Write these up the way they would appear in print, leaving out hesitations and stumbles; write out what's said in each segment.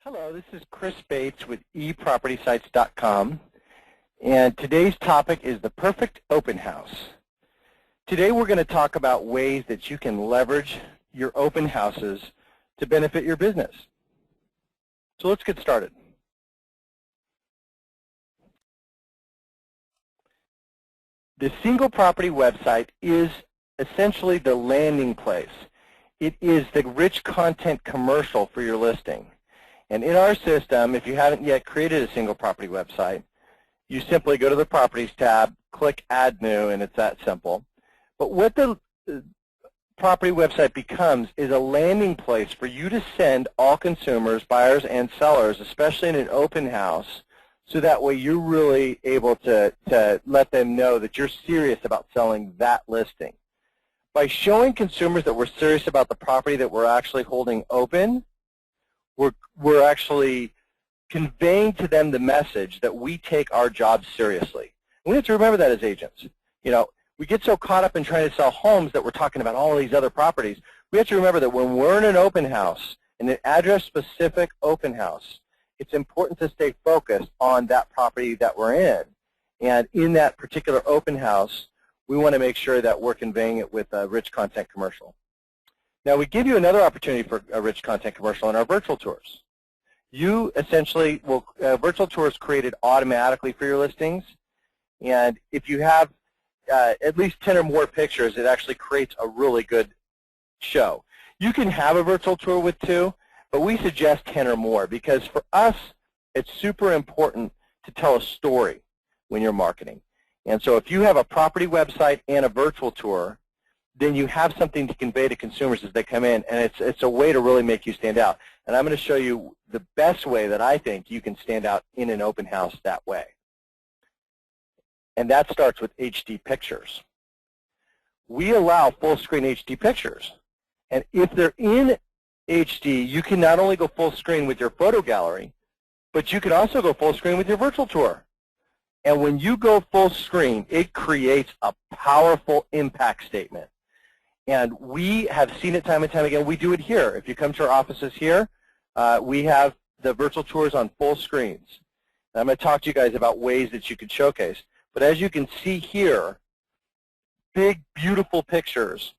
Hello, this is Chris Bates with ePropertySites.com, and today's topic is the perfect open house. Today we're going to talk about ways that you can leverage your open houses to benefit your business. So let's get started. The single property website is essentially the landing place. It is the rich content commercial for your listing. And in our system, if you haven't yet created a single property website, you simply go to the Properties tab, click Add New, and it's that simple. But what the property website becomes is a landing place for you to send all consumers, buyers, and sellers, especially in an open house, so that way you're really able to let them know that you're serious about selling that listing. By showing consumers that we're serious about the property that we're actually holding open, we're actually conveying to them the message that we take our job seriously. And we have to remember that as agents. You know, we get so caught up in trying to sell homes that we're talking about all these other properties. We have to remember that when we're in an open house, in an address-specific open house, it's important to stay focused on that property that we're in. And in that particular open house, we want to make sure that we're conveying it with a rich content commercial. Now, we give you another opportunity for a rich content commercial in our virtual tours. You essentially will, virtual tours created automatically for your listings, and if you have at least 10 or more pictures, it actually creates a really good show. You can have a virtual tour with 2, but we suggest 10 or more because for us, it's super important to tell a story when you're marketing. And so if you have a property website and a virtual tour, then you have something to convey to consumers as they come in, and it's a way to really make you stand out. And I'm going to show you the best way that I think you can stand out in an open house that way. And that starts with HD pictures. We allow full screen HD pictures. And if they're in HD, you can not only go full screen with your photo gallery, but you can also go full screen with your virtual tour. And when you go full screen, it creates a powerful impact statement. And we have seen it time and time again. We do it here. If you come to our offices here, we have the virtual tours on full screens. And I'm going to talk to you guys about ways that you can showcase. But as you can see here, big, beautiful pictures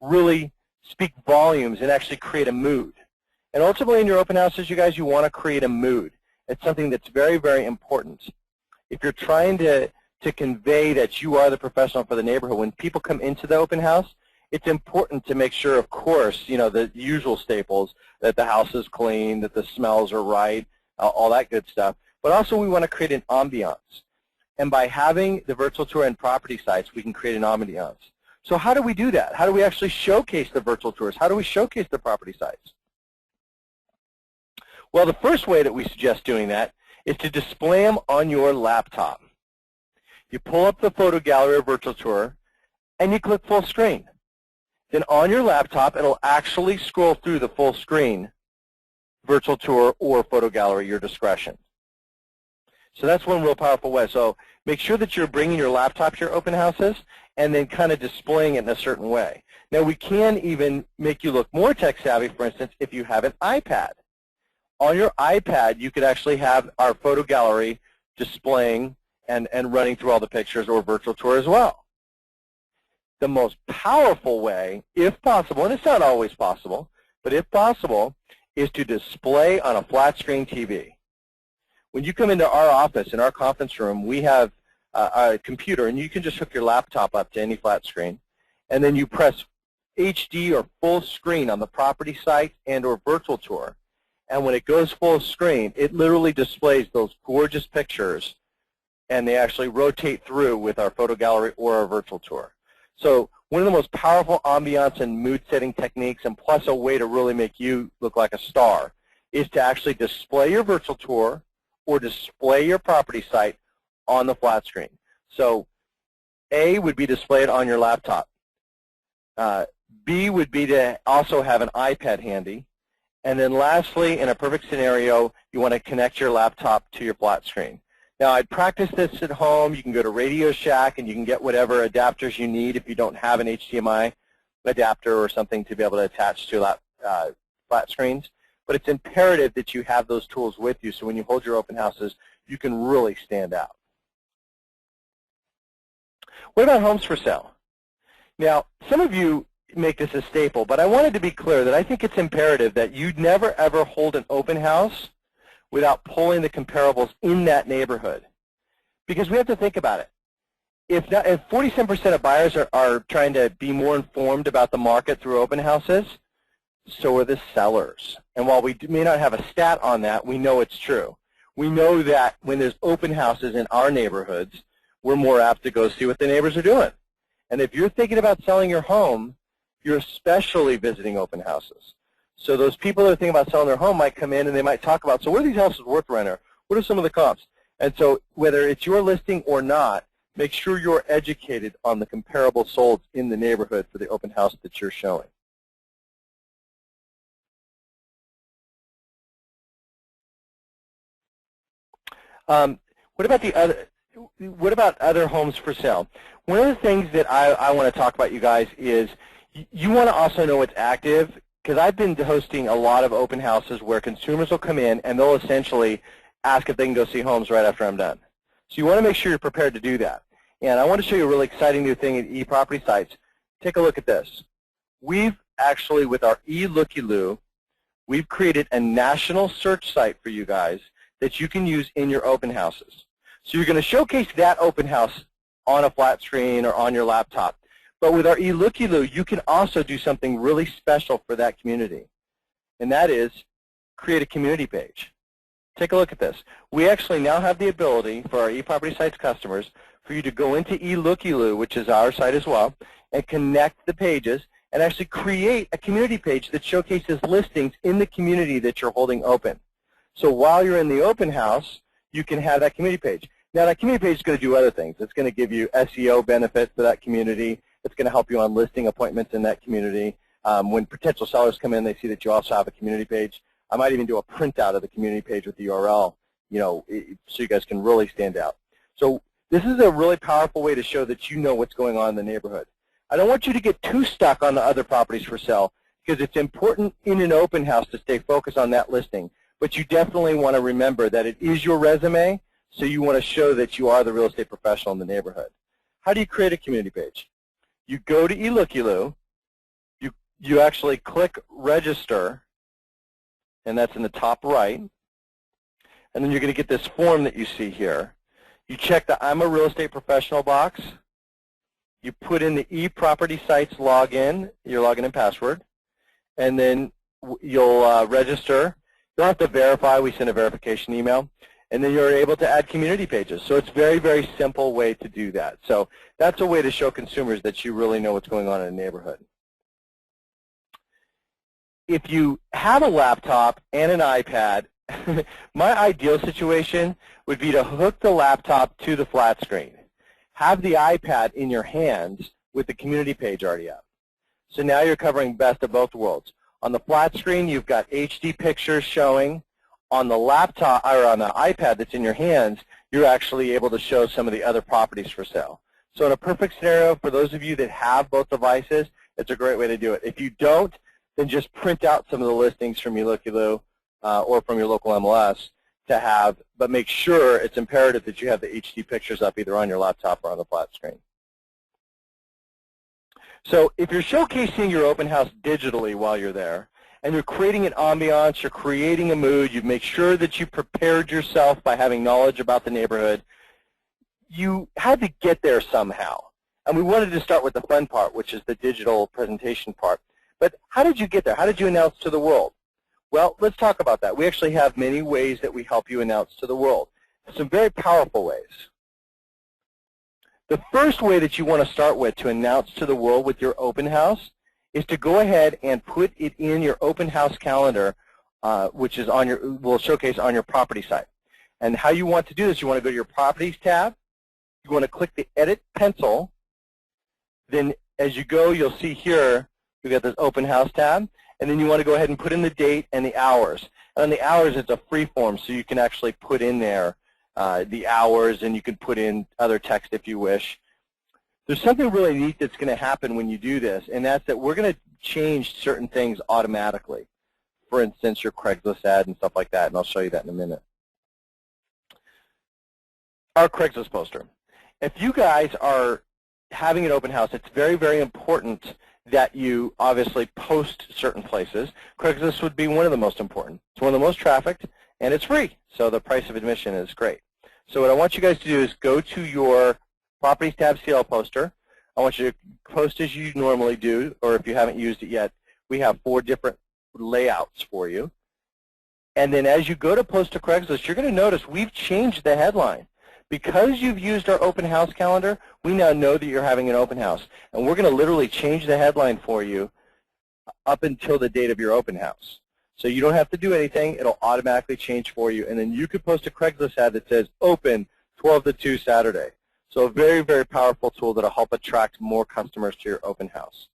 really speak volumes and actually create a mood. And ultimately in your open houses, you guys, you want to create a mood. It's something that's very, very important. If you're trying to convey that you are the professional for the neighborhood, when people come into the open house, it's important to make sure, of course, you know, the usual staples, that the house is clean, that the smells are right, all that good stuff. But also we want to create an ambiance. And by having the virtual tour and property sites, we can create an ambiance. So how do we do that? How do we actually showcase the virtual tours? How do we showcase the property sites? Well, the first way that we suggest doing that is to display them on your laptop. You pull up the photo gallery or virtual tour, and you click full screen. Then on your laptop, it'll actually scroll through the full screen virtual tour or photo gallery, your discretion. So that's one real powerful way. So make sure that you're bringing your laptop to your open houses and then kind of displaying it in a certain way. Now, we can even make you look more tech savvy, for instance, if you have an iPad. On your iPad, you could actually have our photo gallery displaying and running through all the pictures, or virtual tour as well. The most powerful way, if possible, and it's not always possible, but if possible, is to display on a flat screen TV. When you come into our office, in our conference room, we have a computer, and you can just hook your laptop up to any flat screen, and then you press HD or full screen on the property site and or virtual tour. And when it goes full screen, it literally displays those gorgeous pictures, and they actually rotate through with our photo gallery or our virtual tour. So one of the most powerful ambiance and mood-setting techniques, and plus a way to really make you look like a star, is to actually display your virtual tour or display your property site on the flat screen. So A would be displayed on your laptop. B would be to also have an iPad handy. And then lastly, in a perfect scenario, you want to connect your laptop to your flat screen. Now, I'd practice this at home. You can go to Radio Shack and you can get whatever adapters you need if you don't have an HDMI adapter or something to be able to attach to flat screens. but it's imperative that you have those tools with you so when you hold your open houses, you can really stand out. What about homes for sale? Now, some of you make this a staple, but I wanted to be clear that I think it's imperative that you never ever hold an open house without pulling the comparables in that neighborhood. Because we have to think about it. If 47% of buyers are trying to be more informed about the market through open houses, so are the sellers. And while we may not have a stat on that, we know it's true. We know that when there's open houses in our neighborhoods, we're more apt to go see what the neighbors are doing. And if you're thinking about selling your home, you're especially visiting open houses. So those people that are thinking about selling their home might come in and they might talk about, so what are these houses worth, renter? What are some of the comps? And so whether it's your listing or not, make sure you're educated on the comparable solds in the neighborhood for the open house that you're showing. What about other homes for sale? One of the things that I want to talk about, you guys, is you want to also know what's active, because I've been hosting a lot of open houses where consumers will come in and they'll essentially ask if they can go see homes right after I'm done. So you want to make sure you're prepared to do that. And I want to show you a really exciting new thing at eProperty Sites. Take a look at this. We've actually, with our eLookyLoo, we've created a national search site for you guys that you can use in your open houses. So you're going to showcase that open house on a flat screen or on your laptop. But with our eLookyLoo, you can also do something really special for that community, and that is create a community page. Take a look at this. We actually now have the ability for our eProperty Sites customers for you to go into eLookyLoo, which is our site as well, and connect the pages and actually create a community page that showcases listings in the community that you're holding open. So while you're in the open house, you can have that community page. Now, that community page is going to do other things. It's going to give you SEO benefits for that community. It's going to help you on listing appointments in that community. When potential sellers come in, they see that you also have a community page. I might even do a printout of the community page with the URL, so you guys can really stand out. So this is a really powerful way to show that you know what's going on in the neighborhood. I don't want you to get too stuck on the other properties for sale, because it's important in an open house to stay focused on that listing. But you definitely want to remember that it is your resume, so you want to show that you are the real estate professional in the neighborhood. How do you create a community page? You go to eLookyLoo, you actually click register, and that's in the top right, and then you're going to get this form that you see here. You check the I'm a real estate professional box. You put in the eProperty Sites login, your login and password, and then you'll register. You'll have to verify. We send a verification email. And then you're able to add community pages. So it's a very, very simple way to do that. So that's a way to show consumers that you really know what's going on in a neighborhood. If you have a laptop and an iPad, my ideal situation would be to hook the laptop to the flat screen. Have the iPad in your hands with the community page already up. So now you're covering best of both worlds. On the flat screen, you've got HD pictures showing. On the laptop or on the iPad that's in your hands, you're actually able to show some of the other properties for sale. So in a perfect scenario, for those of you that have both devices, it's a great way to do it. If you don't, then just print out some of the listings from eLookyLoo or from your local MLS to have, but make sure it's imperative that you have the HD pictures up either on your laptop or on the flat screen. So if you're showcasing your open house digitally while you're there, and you're creating an ambiance, you're creating a mood, you make sure that you prepared yourself by having knowledge about the neighborhood, you had to get there somehow. And we wanted to start with the fun part, which is the digital presentation part. But how did you get there? How did you announce to the world? Well, let's talk about that. We actually have many ways that we help you announce to the world. Some very powerful ways. The first way that you want to start with to announce to the world with your open house is to go ahead and put it in your open house calendar, which is on your, will showcase on your property site. And how you want to do this, you want to go to your properties tab. You want to click the edit pencil. Then as you go, you'll see here, you've got this open house tab. And then you want to go ahead and put in the date and the hours. And on the hours, it's a free form, so you can actually put in there the hours, and you can put in other text if you wish. There's something really neat that's going to happen when you do this, and that's that we're going to change certain things automatically. for instance, your Craigslist ad and stuff like that, and I'll show you that in a minute. Our Craigslist poster. If you guys are having an open house, it's very, very important that you obviously post certain places. Craigslist would be one of the most important. It's one of the most trafficked, and it's free, so the price of admission is great. So what I want you guys to do is go to your Properties tab CL poster. I want you to post as you normally do, or if you haven't used it yet, we have 4 different layouts for you. And then as you go to post to Craigslist, you're going to notice we've changed the headline. Because you've used our open house calendar, we now know that you're having an open house. And we're going to literally change the headline for you up until the date of your open house. So you don't have to do anything. It'll automatically change for you. And then you could post a Craigslist ad that says, open 12 to 2 Saturday. So a very, very powerful tool that will help attract more customers to your open house.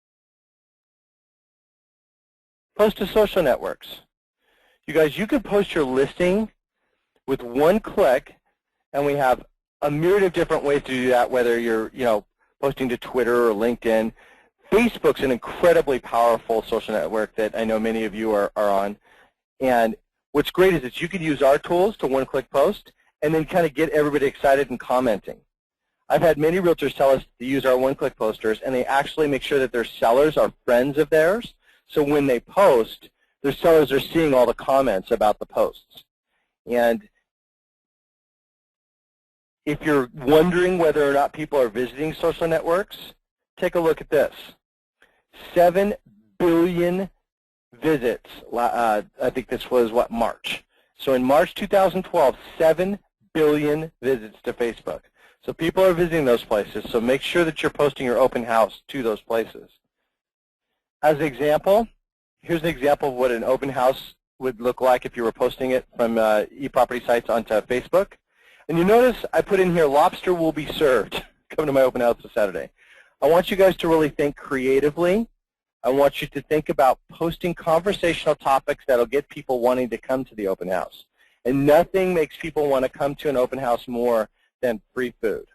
Post to social networks. You guys, you can post your listing with one click, and we have a myriad of different ways to do that, whether you're posting to Twitter or LinkedIn. Facebook's an incredibly powerful social network that I know many of you are on. And what's great is that you can use our tools to one-click post and then kind of get everybody excited and commenting. I've had many realtors tell us to use our one-click posters, and they actually make sure that their sellers are friends of theirs. So when they post, their sellers are seeing all the comments about the posts. And if you're wondering whether or not people are visiting social networks, take a look at this. 7 billion visits. I think this was, March. So in March 2012, 7 billion visits to Facebook. So people are visiting those places, so make sure that you're posting your open house to those places. As an example, here's an example of what an open house would look like if you were posting it from eProperty sites onto Facebook. And you notice I put in here, lobster will be served. Come to my open house this Saturday. I want you guys to really think creatively. I want you to think about posting conversational topics that will get people wanting to come to the open house. And nothing makes people want to come to an open house more than free food.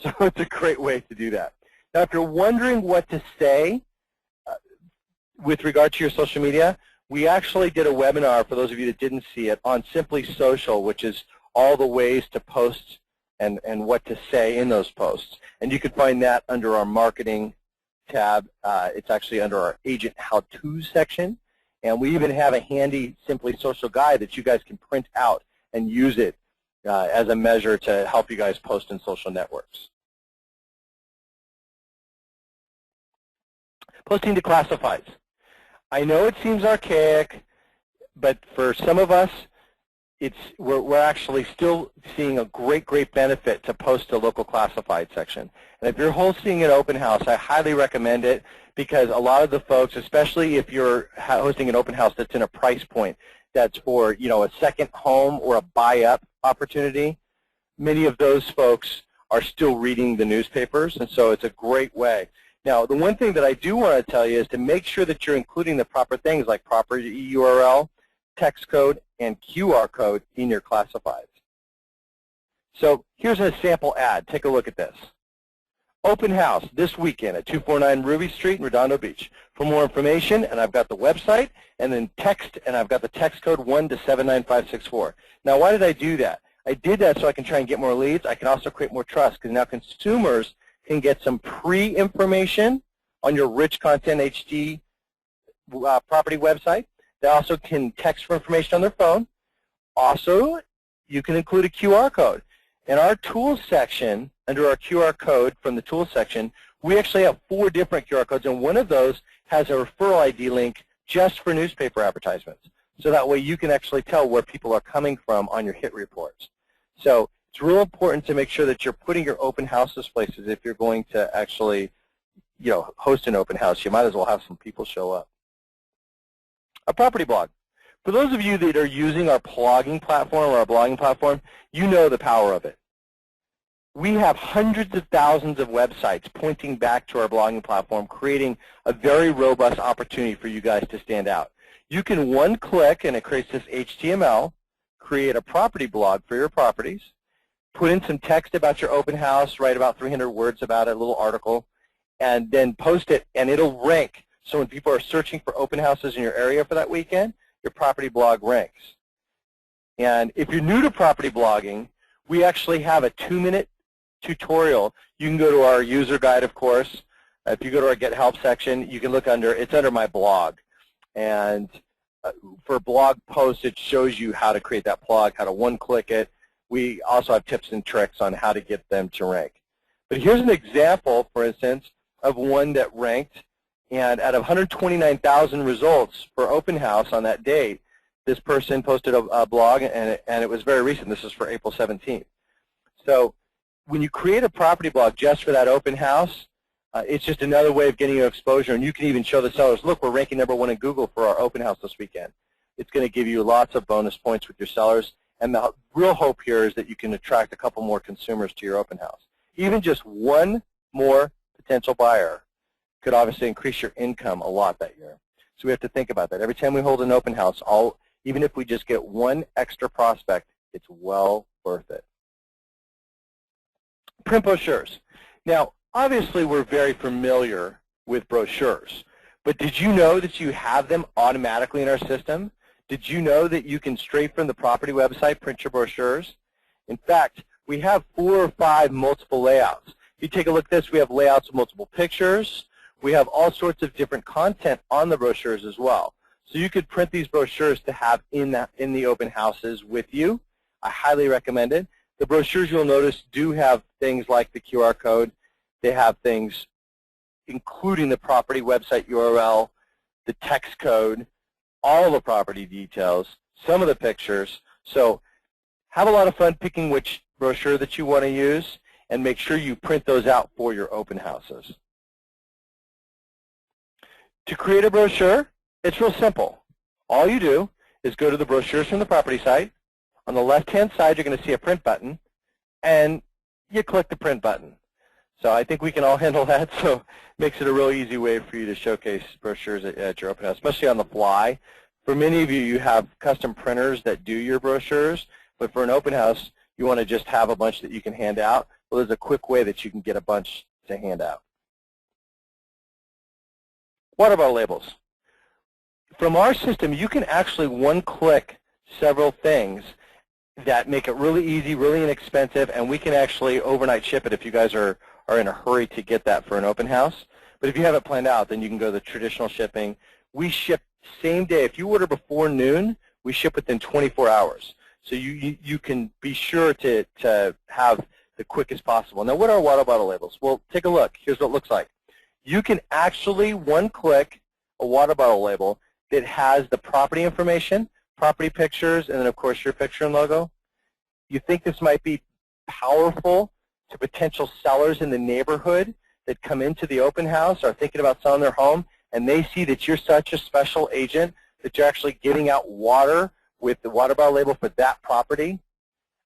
So it's a great way to do that. Now, if you're wondering what to say with regard to your social media, we actually did a webinar, for those of you that didn't see it, on Simply Social, which is all the ways to post and what to say in those posts. And you can find that under our marketing tab. It's actually under our agent how-to section. And we even have a handy Simply Social guide that you guys can print out and use it as a measure to help you guys post in social networks. Posting to classifieds. I know it seems archaic, but for some of us, we're actually still seeing a great benefit to post to local classified section. And if you're hosting an open house, I highly recommend it, because a lot of the folks, especially if you're hosting an open house that's in a price point that's for a second home or a buy-up opportunity, many of those folks are still reading the newspapers, and so it's a great way. Now, the one thing that I do want to tell you is to make sure that you're including the proper things like property URL, text code, and QR code in your classifieds. So here's a sample ad. Take a look at this. Open house this weekend at 249 Ruby Street in Redondo Beach. For more information, and I've got the website, and then text, and I've got the text code 1 to 79564. Now, why did I do that? I did that so I can try and get more leads. I can also create more trust, because now consumers can get some pre-information on your Rich Content HD property website. They also can text for information on their phone. Also, you can include a QR code. In our tools section, under our QR code from the tools section, we actually have 4 different QR codes, and one of those has a referral ID link just for newspaper advertisements. So that way you can actually tell where people are coming from on your hit reports. So it's real important to make sure that you're putting your open houses places. If you're going to actually, host an open house, you might as well have some people show up. A property blog. For those of you that are using our blogging platform or our blogging platform, you know the power of it. We have hundreds of thousands of websites pointing back to our blogging platform, creating a very robust opportunity for you guys to stand out. You can one-click, and it creates this HTML, create a property blog for your properties, put in some text about your open house, write about 300 words about it, a little article, and then post it, and it'll rank. So when people are searching for open houses in your area for that weekend, your property blog ranks. And if you're new to property blogging, we actually have a 2-minute tutorial. You can go to our user guide, of course. If you go to our Get Help section, you can look under, it's under my blog. And for blog posts, it shows you how to create that blog, how to one-click it. We also have tips and tricks on how to get them to rank. But here's an example, for instance, of one that ranked. And out of 129,000 results for open house on that date, this person posted a blog, and it was very recent. This is for April 17th. So when you create a property blog just for that open house, it's just another way of getting you exposure. And you can even show the sellers, look, we're ranking #1 in Google for our open house this weekend. It's going to give you lots of bonus points with your sellers. And the real hope here is that you can attract a couple more consumers to your open house. Even just one more potential buyer could obviously increase your income a lot that year. So we have to think about that. Every time we hold an open house, even if we just get one extra prospect, it's well worth it. Print brochures. Now, obviously, we're very familiar with brochures, but did you know that you have them automatically in our system? Did you know that you can, straight from the property website, print your brochures? In fact, we have 4 or 5 multiple layouts. If you take a look at this, we have layouts of multiple pictures. We have all sorts of different content on the brochures as well. So you could print these brochures to have in the open houses with you. I highly recommend it. The brochures, you'll notice, do have things like the QR code. They have things including the property website URL, the text code, all the property details, some of the pictures. So have a lot of fun picking which brochure that you want to use, and make sure you print those out for your open houses. To create a brochure, it's real simple. All you do is go to the brochures from the property site. On the left-hand side, you're going to see a print button, and you click the print button. So I think we can all handle that, so it makes it a real easy way for you to showcase brochures at your open house, especially on the fly. For many of you, you have custom printers that do your brochures, but for an open house, you want to just have a bunch that you can hand out. Well, there's a quick way that you can get a bunch to hand out. Water bottle labels. From our system, you can actually one-click several things that make it really easy, really inexpensive, and we can actually overnight ship it if you guys are in a hurry to get that for an open house. But if you have it planned out, then you can go the traditional shipping. We ship same day. If you order before noon, we ship within 24 hours. So you can be sure to have the quickest possible. Now, what are water bottle labels? Well, take a look. Here's what it looks like. You can actually one-click a water bottle label that has the property information, property pictures, and then, of course, your picture and logo. You think this might be powerful to potential sellers in the neighborhood that come into the open house or thinking about selling their home, and they see that you're such a special agent that you're actually giving out water with the water bottle label for that property?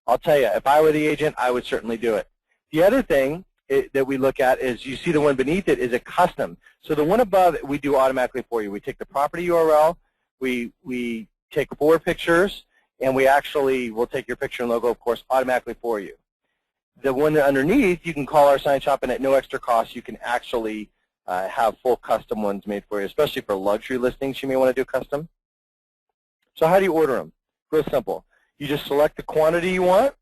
I'll tell you, if I were the agent, I would certainly do it. The other thing that we look at is, you see the one beneath it is a custom. So the one above we do automatically for you. We take the property URL, we take 4 pictures, and we actually will take your picture and logo, of course, automatically for you. The one underneath, you can call our sign shop, and at no extra cost, you can actually have full custom ones made for you, especially for luxury listings. You may want to do custom. So how do you order them? Real simple. You just select the quantity you want,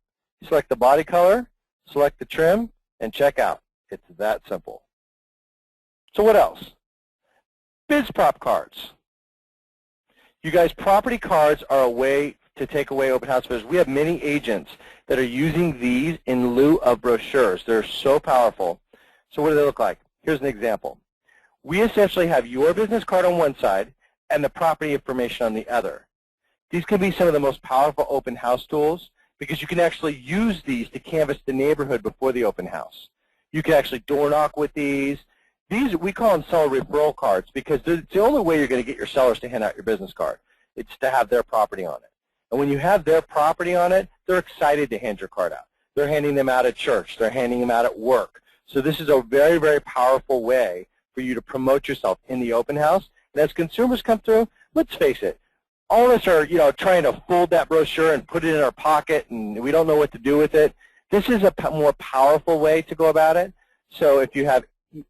select the body color, select the trim, and check out. It's that simple. So what else? BizProp cards. You guys, property cards are a way to take away open house visitors. We have many agents that are using these in lieu of brochures. They're so powerful. So what do they look like? Here's an example. We essentially have your business card on one side and the property information on the other. These can be some of the most powerful open house tools because you can actually use these to canvass the neighborhood before the open house. You can actually door knock with these. These, we call them seller referral cards because it's the only way you're going to get your sellers to hand out your business card. It's to have their property on it. And when you have their property on it, they're excited to hand your card out. They're handing them out at church. They're handing them out at work. So this is a very, very powerful way for you to promote yourself in the open house. And as consumers come through, let's face it, all of us are, trying to fold that brochure and put it in our pocket, and we don't know what to do with it. This is a more powerful way to go about it. So if you have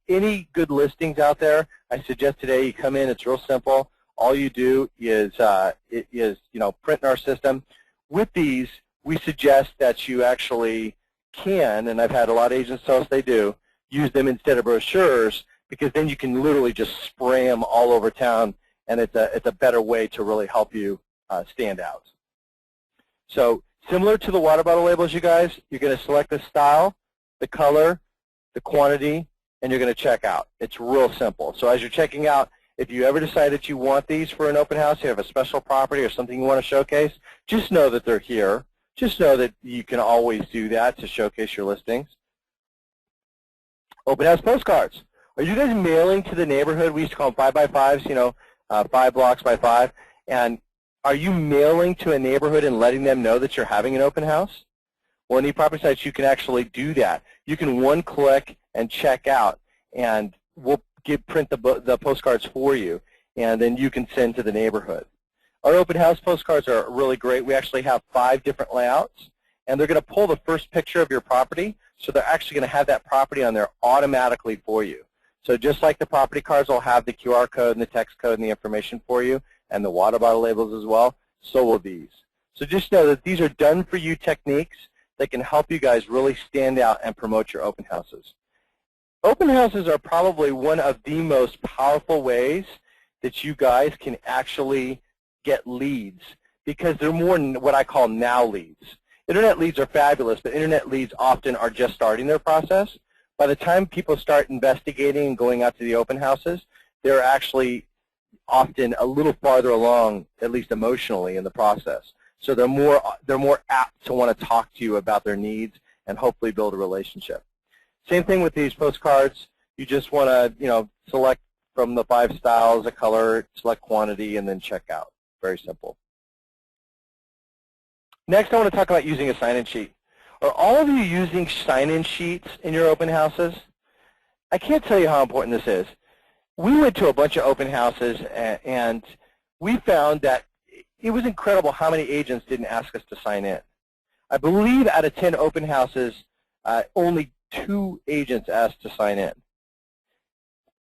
any good listings out there, I suggest today you come in. It's real simple. all you do is, print in our system. With these, we suggest that you actually can, and I've had a lot of agents tell us they do, use them instead of brochures, because then you can literally just spray them all over town, and it's a better way to really help you stand out. So similar to the water bottle labels, you guys, you're going to select the style, the color, the quantity, and you're going to check out. It's real simple. So as you're checking out, if you ever decide that you want these for an open house, you have a special property or something you want to showcase, just know that they're here. Just know that you can always do that to showcase your listings. Open house postcards. Are you guys mailing to the neighborhood? We used to call them 5x5s, 5 blocks by 5. And are you mailing to a neighborhood and letting them know that you're having an open house? Well, in eProperty Sites, you can actually do that. You can one-click and check out, and we'll print the postcards for you, and then you can send to the neighborhood. Our open house postcards are really great. We actually have 5 different layouts, and they're going to pull the first picture of your property, so they're actually going to have that property on there automatically for you. So just like the property cards will have the QR code and the text code and the information for you, and the water bottle labels as well, so will these. So just know that these are done-for-you techniques that can help you guys really stand out and promote your open houses. Open houses are probably one of the most powerful ways that you guys can actually get leads, because they're more what I call now leads. Internet leads are fabulous, but internet leads often are just starting their process. By the time people start investigating and going out to the open houses, they're actually often a little farther along, at least emotionally, in the process. So they're more apt to want to talk to you about their needs and hopefully build a relationship. Same thing with these postcards. You just want to, select from the 5 styles, a color, select quantity, and then check out. Very simple. Next, I want to talk about using a sign-in sheet. Are all of you using sign-in sheets in your open houses? I can't tell you how important this is. We went to a bunch of open houses, and we found that it was incredible how many agents didn't ask us to sign in. I believe out of 10 open houses, only 2 agents asked to sign in.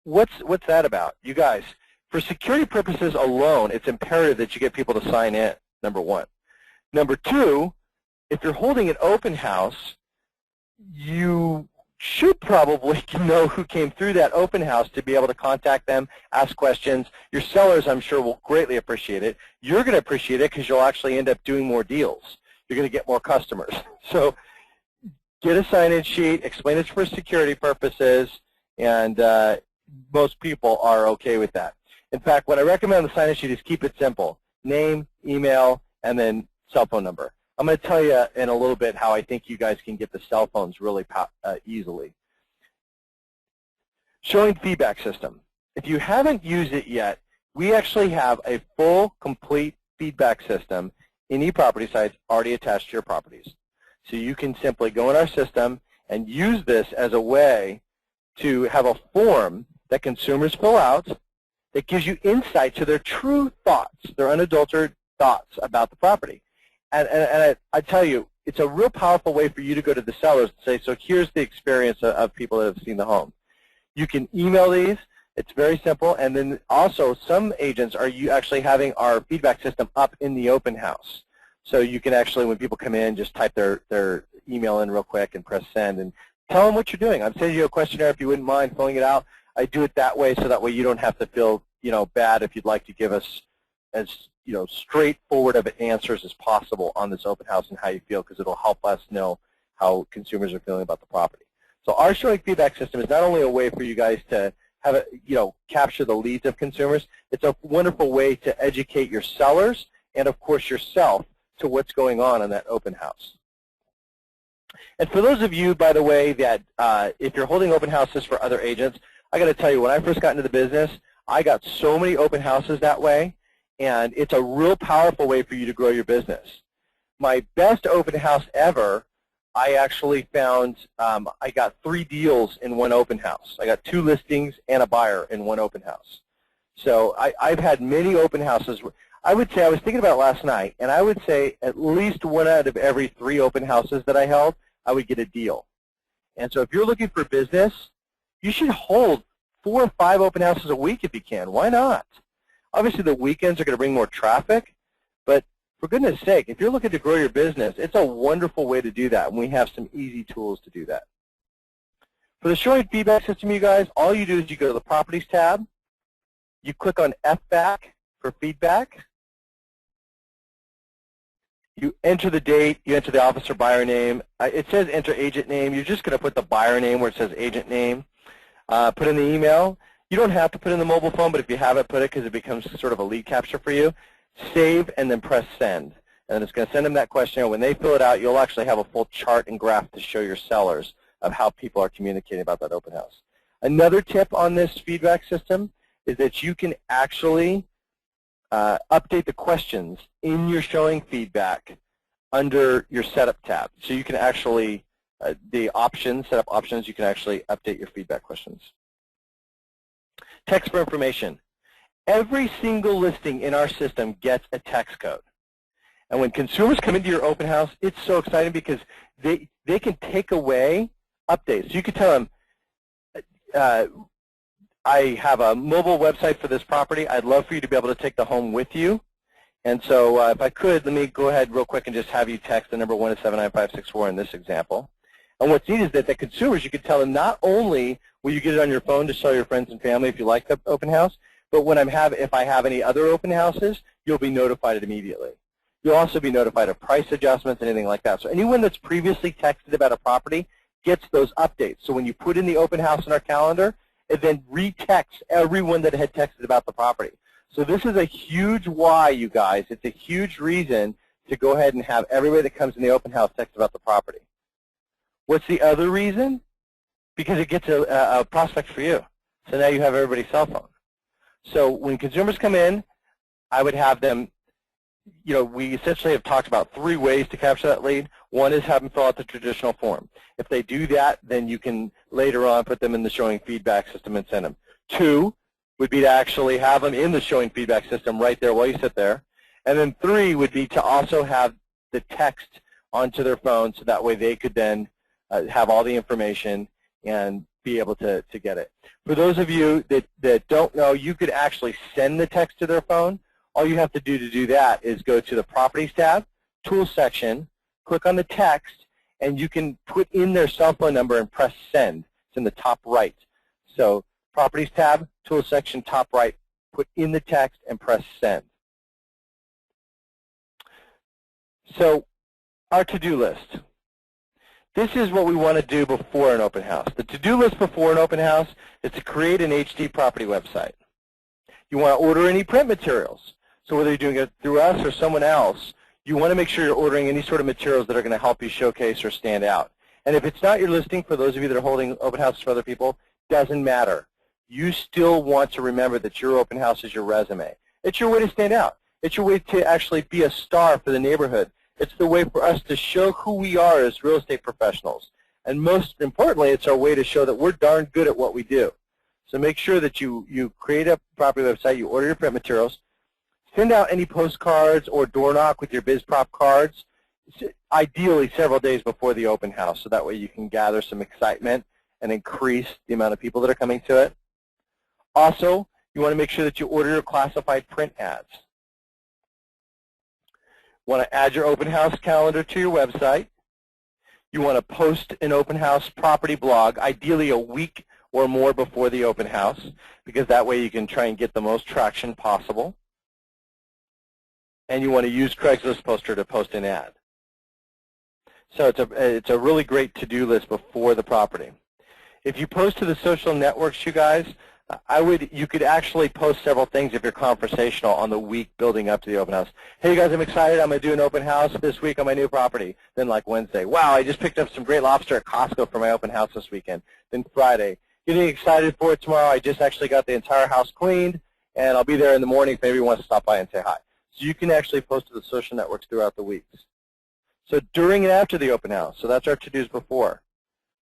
What's that about? You guys, for security purposes alone, it's imperative that you get people to sign in, number 1. Number 2, if you're holding an open house, you should probably know who came through that open house to be able to contact them, ask questions. Your sellers, I'm sure, will greatly appreciate it. You're going to appreciate it because you'll actually end up doing more deals. You're going to get more customers. So get a sign-in sheet, explain it's for security purposes, and most people are okay with that. In fact, what I recommend on the sign-in sheet is keep it simple. Name, email, and then cell phone number. I'm going to tell you in a little bit how I think you guys can get the cell phones really easily. Showing feedback system. If you haven't used it yet, we actually have a full, complete feedback system in eProperty Sites already attached to your properties. So you can simply go in our system and use this as a way to have a form that consumers fill out that gives you insight to their true thoughts, their unadulterated thoughts about the property. And I tell you, it's a real powerful way for you to go to the sellers and say, so here's the experience of people that have seen the home. You can email these. It's very simple. And then also some agents are actually having our feedback system up in the open house. So you can actually, when people come in, just type their email in real quick and press send and tell them what you're doing. I'm sending you a questionnaire if you wouldn't mind filling it out. I do it that way so that way you don't have to feel bad if you'd like to give us as straightforward of answers as possible on this open house and how you feel, because it'll help us know how consumers are feeling about the property. So our showing feedback system is not only a way for you guys to have capture the leads of consumers, it's a wonderful way to educate your sellers and of course yourself to what's going on in that open house. And for those of you, by the way, that if you're holding open houses for other agents, I got to tell you, when I first got into the business, I got so many open houses that way. And it's a real powerful way for you to grow your business. My best open house ever, I actually found I got 3 deals in one open house. I got 2 listings and a buyer in one open house. So I've had many open houses. I would say, I was thinking about it last night, and I would say at least 1 out of every 3 open houses that I held, I would get a deal. And so if you're looking for business, you should hold 4 or 5 open houses a week if you can. Why not? Obviously, the weekends are going to bring more traffic, but for goodness sake, if you're looking to grow your business, it's a wonderful way to do that, and we have some easy tools to do that. For the showing feedback system, you guys, all you do is you go to the Properties tab, you click on FBAC for feedback, you enter the date, you enter the officer buyer name. It says enter agent name. You're just going to put the buyer name where it says agent name. Put in the email. You don't have to put in the mobile phone, but if you have it, put it because it becomes sort of a lead capture for you. Save and then press send. And it's going to send them that questionnaire. When they fill it out, you'll actually have a full chart and graph to show your sellers of how people are communicating about that open house. Another tip on this feedback system is that you can actually update the questions in your showing feedback under your setup tab. So you can actually, the options, setup options, you can actually update your feedback questions. Text for information. Every single listing in our system gets a text code. And when consumers come into your open house, it's so exciting because they can take away updates. So you could tell them, I have a mobile website for this property. I'd love for you to be able to take the home with you. And so if I could, let me go ahead real quick and just have you text the number 1 to 79564 in this example. And what's neat is that the consumers, you could tell them not only will you get it on your phone to show your friends and family if you like the open house, but when if I have any other open houses, you'll be notified immediately. You'll also be notified of price adjustments and anything like that. So anyone that's previously texted about a property gets those updates. So when you put in the open house in our calendar, it then retexts everyone that had texted about the property. So this is a huge why, you guys. It's a huge reason to go ahead and have everybody that comes in the open house text about the property. What's the other reason? Because it gets a prospect for you. So now you have everybody's cell phone. So when consumers come in, I would have them, we essentially have talked about 3 ways to capture that lead. One is have them fill out the traditional form. If they do that, then you can later on put them in the showing feedback system and send them. 2 would be to actually have them in the showing feedback system right there while you sit there. And then 3 would be to also have the text onto their phone so that way they could then have all the information and be able to get it. For those of you that don't know, you could actually send the text to their phone. All you have to do that is go to the Properties tab, Tools section, click on the text, and you can put in their cell phone number and press send. It's in the top right. So Properties tab, Tools section, top right, put in the text and press send. So our to-do list. This is what we want to do before an open house. The to-do list before an open house is to create an HD property website. You want to order any print materials. So whether you're doing it through us or someone else, you want to make sure you're ordering any sort of materials that are going to help you showcase or stand out. And if it's not your listing, for those of you that are holding open houses for other people, doesn't matter. You still want to remember that your open house is your resume. It's your way to stand out. It's your way to actually be a star for the neighborhood. It's the way for us to show who we are as real estate professionals. And most importantly, it's our way to show that we're darn good at what we do. So make sure that you create a property website, you order your print materials, send out any postcards or door knock with your BizProp cards, ideally several days before the open house, so that way you can gather some excitement and increase the amount of people that are coming to it. Also, you want to make sure that you order your classified print ads. You want to add your open house calendar to your website. You want to post an open house property blog, ideally a week or more before the open house, because that way you can try and get the most traction possible. And you want to use Craigslist Poster to post an ad. So it's a really great to-do list before the property. If you post to the social networks, you guys, you could actually post several things if you're conversational on the week building up to the open house. Hey guys, I'm excited. I'm going to do an open house this week on my new property. Then like Wednesday, wow, I just picked up some great lobster at Costco for my open house this weekend. Then Friday, getting excited for it tomorrow. I just actually got the entire house cleaned, and I'll be there in the morning if anybody wants to stop by and say hi. So you can actually post to the social networks throughout the weeks. So during and after the open house, so that's our to-dos before.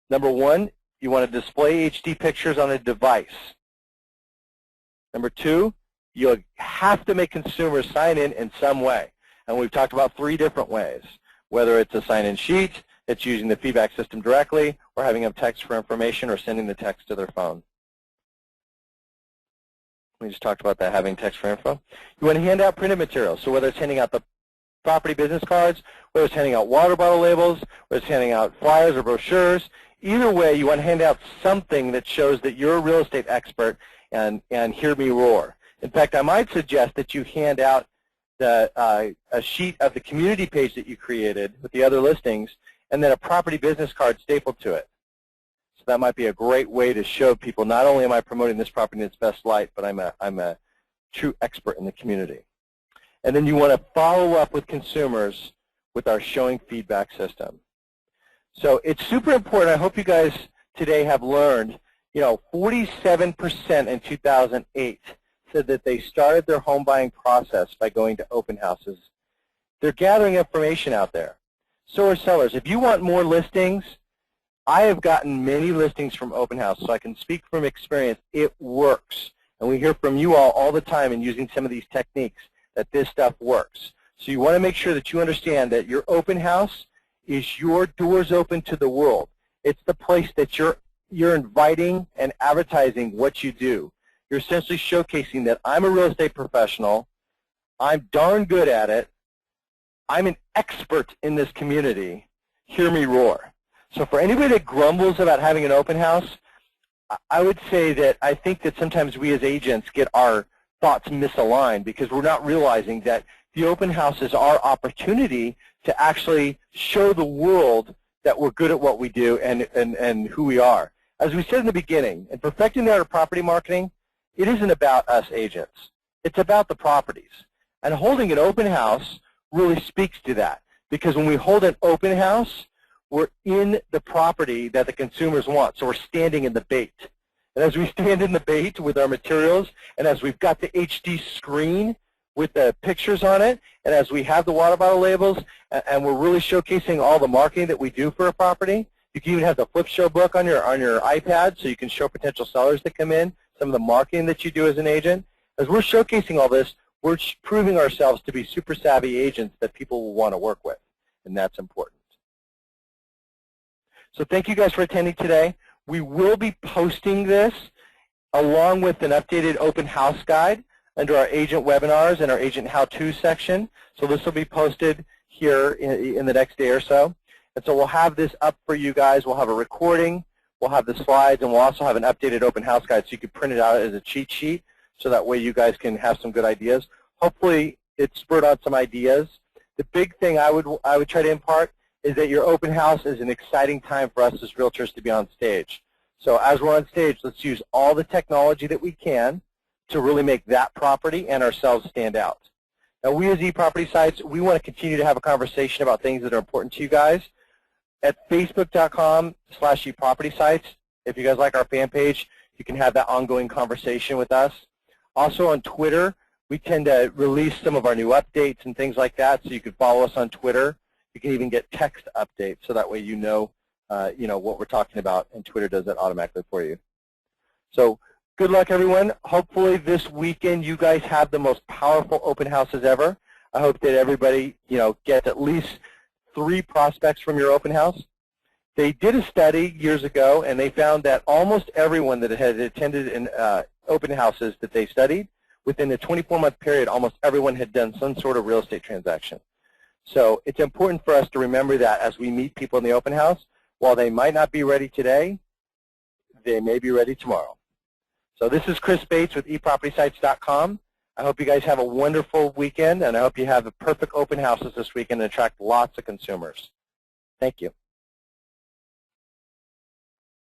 Number 1, you want to display HD pictures on a device. Number 2, you'll have to make consumers sign in some way. And we've talked about 3 different ways, whether it's a sign-in sheet, it's using the feedback system directly, or having them text for information, or sending the text to their phone. We just talked about that, having text for info. You want to hand out printed materials. So whether it's handing out the property business cards, whether it's handing out water bottle labels, whether it's handing out flyers or brochures, either way, you want to hand out something that shows that you're a real estate expert and hear me roar. In fact, I might suggest that you hand out a sheet of the community page that you created with the other listings and then a property business card stapled to it. So that might be a great way to show people not only am I promoting this property in its best light, but I'm a true expert in the community. And then you want to follow up with consumers with our showing feedback system. So it's super important. I hope you guys today have learned, 47% in 2008 said that they started their home buying process by going to open houses. They're gathering information out there. So are sellers. If you want more listings, I have gotten many listings from open house, so I can speak from experience. It works. And we hear from you all the time in using some of these techniques that this stuff works. So you want to make sure that you understand that your open house is your doors open to the world. It's the place that you're inviting and advertising what you do. You're essentially showcasing that I'm a real estate professional, I'm darn good at it, I'm an expert in this community, hear me roar. So for anybody that grumbles about having an open house, I would say that I think that sometimes we as agents get our thoughts misaligned because we're not realizing that the open house is our opportunity to actually show the world that we're good at what we do and who we are. As we said in the beginning, in perfecting the art of property marketing, it isn't about us agents. It's about the properties. And holding an open house really speaks to that because when we hold an open house, we're in the property that the consumers want. So we're standing in the bait. And as we stand in the bait with our materials, and as we've got the HD screen with the pictures on it, and as we have the water bottle labels, and we're really showcasing all the marketing that we do for a property, you can even have the flip show book on your iPad so you can show potential sellers that come in some of the marketing that you do as an agent. As we're showcasing all this, we're proving ourselves to be super savvy agents that people will want to work with, and that's important. So thank you guys for attending today. We will be posting this along with an updated open house guide under our agent webinars and our agent how-to section. So this will be posted here in the next day or so. And so we'll have this up for you guys. We'll have a recording, we'll have the slides, and we'll also have an updated open house guide so you can print it out as a cheat sheet so that way you guys can have some good ideas. Hopefully it spurred on some ideas. The big thing I would try to impart is that your open house is an exciting time for us as realtors to be on stage. So as we're on stage, let's use all the technology that we can to really make that property and ourselves stand out. Now we as eProperty Sites, we want to continue to have a conversation about things that are important to you guys. At facebook.com/ePropertySites, if you guys like our fan page, you can have that ongoing conversation with us. Also on Twitter, we tend to release some of our new updates and things like that, so you can follow us on Twitter. You can even get text updates, so that way you know what we're talking about, and Twitter does that automatically for you. So good luck, everyone. Hopefully this weekend you guys have the most powerful open houses ever. I hope that everybody gets at least 3 prospects from your open house. They did a study years ago, and they found that almost everyone that had attended in open houses that they studied, within a 24-month period, almost everyone had done some sort of real estate transaction. So it's important for us to remember that as we meet people in the open house, while they might not be ready today, they may be ready tomorrow. So this is Chris Bates with ePropertySites.com. I hope you guys have a wonderful weekend, and I hope you have the perfect open houses this weekend and attract lots of consumers. Thank you.